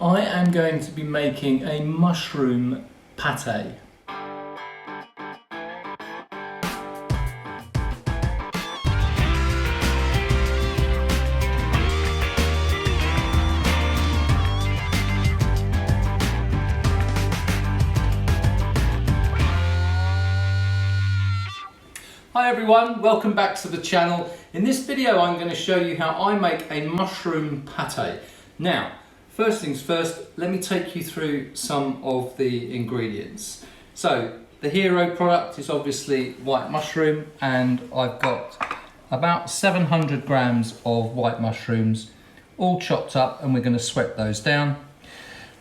I am going to be making a mushroom pate. Hi everyone, welcome back to the channel. In this video I'm going to show you how I make a mushroom pate. Now, first things first, let me take you through some of the ingredients. So, the hero product is obviously white mushroom, and I've got about 700 grams of white mushrooms, all chopped up, and we're going to sweat those down.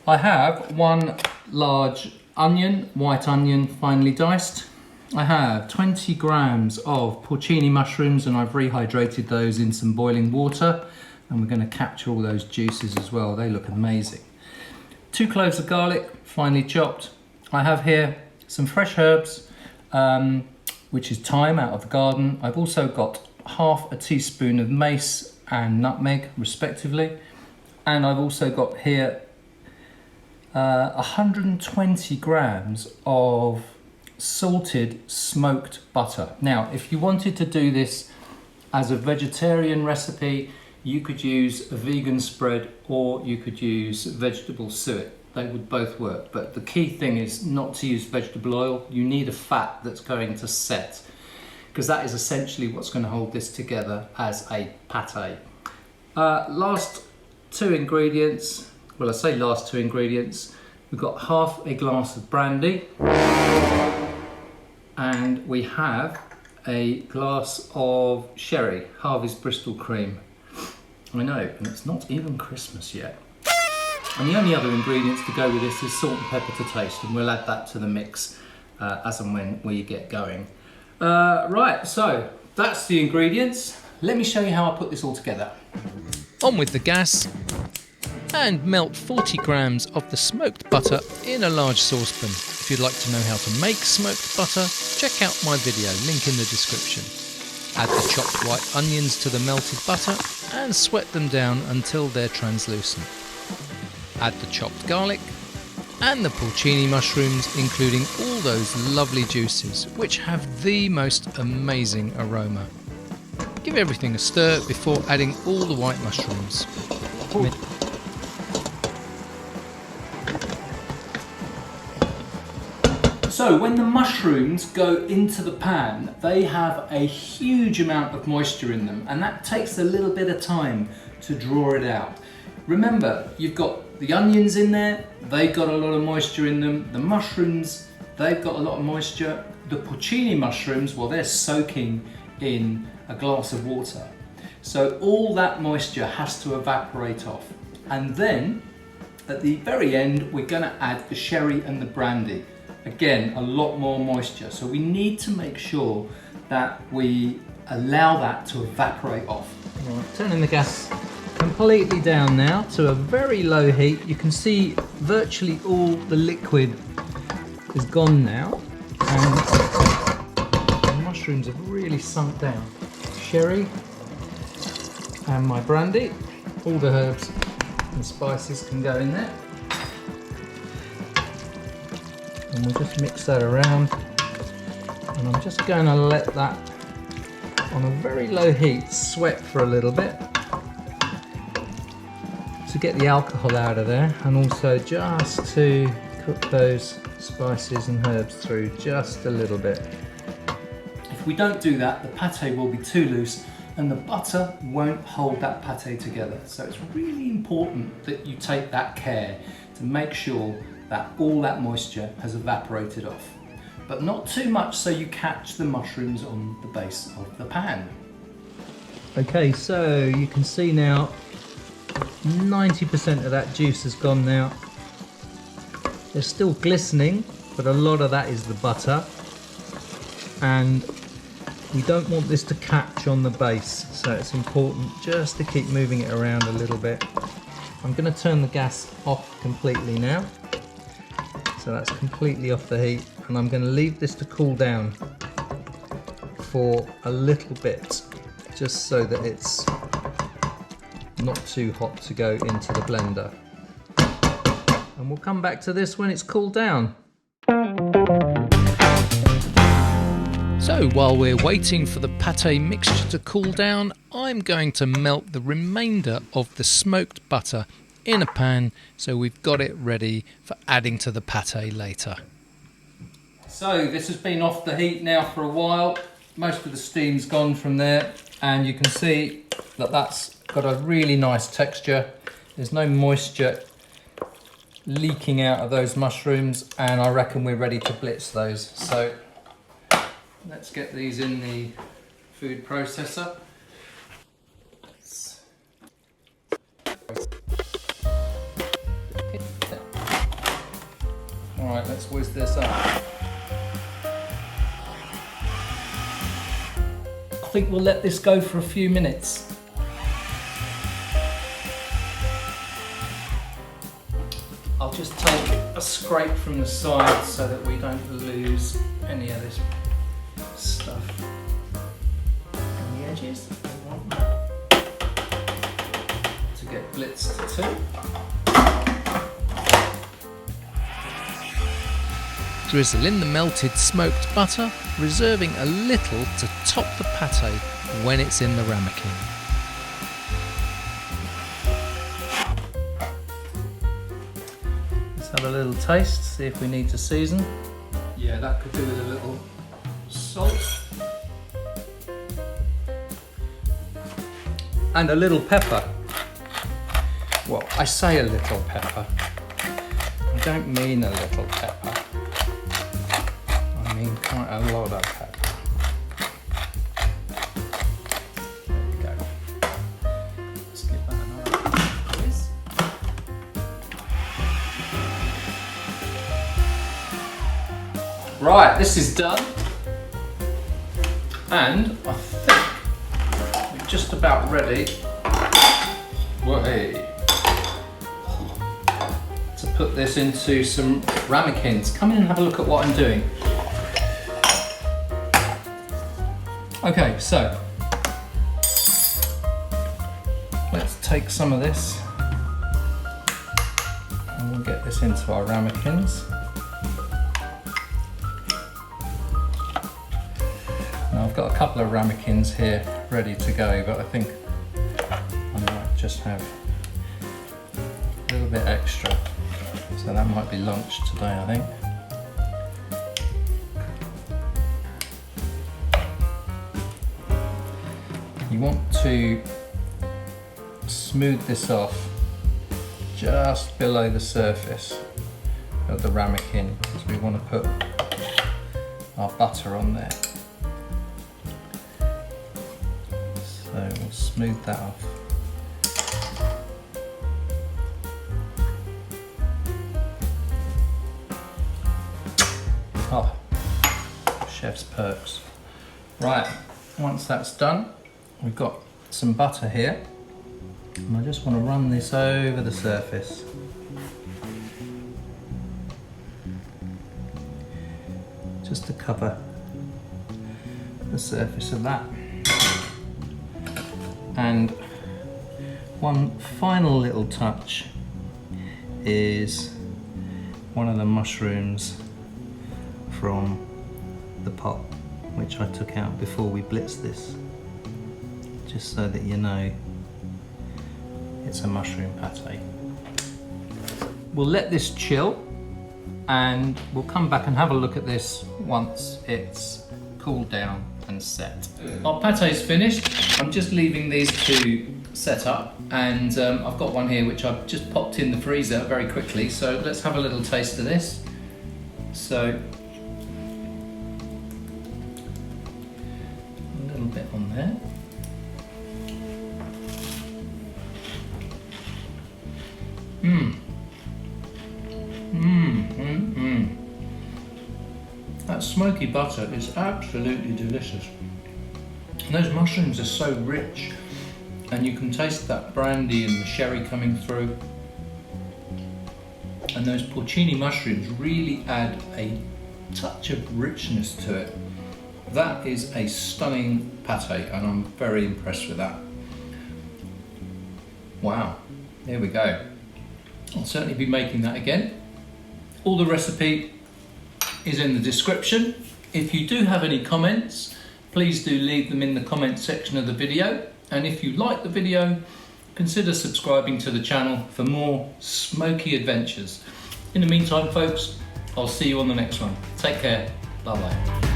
I have one large onion, white onion, finely diced. I have 20 grams of porcini mushrooms, and I've rehydrated those in some boiling water, and we're going to capture all those juices as well. They look amazing. 2 cloves of garlic, finely chopped. I have here some fresh herbs, which is thyme out of the garden. I've also got half a teaspoon of mace and nutmeg respectively, and I've also got here 120 grams of salted smoked butter. Now, if you wanted to do this as a vegetarian recipe, you could use a vegan spread or you could use vegetable suet. They would both work, but the key thing is not to use vegetable oil. You need a fat that's going to set, because that is essentially what's going to hold this together as a pate. Last 2 ingredients, well, I say last 2 ingredients, we've got half a glass of brandy, and we have a glass of sherry, Harvey's Bristol Cream. I know, and it's not even Christmas yet. And the only other ingredients to go with this is salt and pepper to taste, and we'll add that to the mix as and when we get going. Right, so that's the ingredients. Let me show you how I put this all together. On with the gas and melt 40 grams of the smoked butter in a large saucepan. If you'd like to know how to make smoked butter, check out my video, link in the description. Add the chopped white onions to the melted butter and sweat them down until they're translucent. Add the chopped garlic and the porcini mushrooms, including all those lovely juices, which have the most amazing aroma. Give everything a stir before adding all the white mushrooms. So when the mushrooms go into the pan, they have a huge amount of moisture in them, and that takes a little bit of time to draw it out. Remember, you've got the onions in there, they've got a lot of moisture in them. The mushrooms, they've got a lot of moisture. The porcini mushrooms, well, they're soaking in a glass of water. So all that moisture has to evaporate off. And then at the very end, we're gonna add the sherry and the brandy. Again, a lot more moisture. So we need to make sure that we allow that to evaporate off. Right, turning the gas completely down now to a very low heat. You can see virtually all the liquid is gone now, and the mushrooms have really sunk down. Sherry and my brandy, all the herbs and spices can go in there. And we'll just mix that around, and I'm just going to let that on a very low heat sweat for a little bit to get the alcohol out of there, and also just to cook those spices and herbs through just a little bit. If we don't do that, the pate will be too loose and the butter won't hold that pate together. So it's really important that you take that care to make sure that all that moisture has evaporated off, but not too much so you catch the mushrooms on the base of the pan. Okay, so you can see now 90% of that juice has gone now. They're still glistening, but a lot of that is the butter, and we don't want this to catch on the base, so it's important just to keep moving it around a little bit. I'm going to turn the gas off completely now. So that's completely off the heat, and I'm going to leave this to cool down for a little bit, just so that it's not too hot to go into the blender. And we'll come back to this when it's cooled down. So while we're waiting for the pate mixture to cool down, I'm going to melt the remainder of the smoked butter in a pan so we've got it ready for adding to the pate later. So this has been off the heat now for a while. Most of the steam's gone from there, and you can see that that's got a really nice texture. There's no moisture leaking out of those mushrooms, and I reckon we're ready to blitz those. So let's get these in the food processor. All right, let's whiz this up. I think we'll let this go for a few minutes. I'll just take a scrape from the side so that we don't lose any of this stuff on the edges. We want that to get blitzed too. Drizzle in the melted smoked butter, reserving a little to top the pate when it's in the ramekin. Let's have a little taste, see if we need to season. Yeah, that could do with a little salt. And a little pepper. Well, I say a little pepper. I don't mean a little pepper. I mean quite a lot of pepper. There we go. Let's give that another whiz. Right, this is done. And I think we're just about ready to put this into some ramekins. Come in and have a look at what I'm doing. Okay, so let's take some of this and we'll get this into our ramekins. Now I've got a couple of ramekins here ready to go, but I think I might just have a little bit extra. So that might be lunch today, I think. You want to smooth this off just below the surface of the ramekin because we want to put our butter on there. So we'll smooth that off. Oh, chef's perks. Right, once that's done, we've got some butter here, and I just want to run this over the surface. Just to cover the surface of that. And one final little touch is one of the mushrooms from the pot, which I took out before we blitzed this, just so that you know it's a mushroom pate. We'll let this chill and we'll come back and have a look at this once it's cooled down and set. Our pate's finished. I'm just leaving these to set up, and I've got one here which I've just popped in the freezer very quickly, so let's have a little taste of this. So a little bit on there. That smoky butter is absolutely delicious. And those mushrooms are so rich, and you can taste that brandy and the sherry coming through. And those porcini mushrooms really add a touch of richness to it. That is a stunning pate, and I'm very impressed with that. Wow, there we go. I'll certainly be making that again. All the recipe is in the description. If you do have any comments, please do leave them in the comment section of the video. And if you like the video, consider subscribing to the channel for more smoky adventures. In the meantime, folks, I'll see you on the next one. Take care. Bye-bye.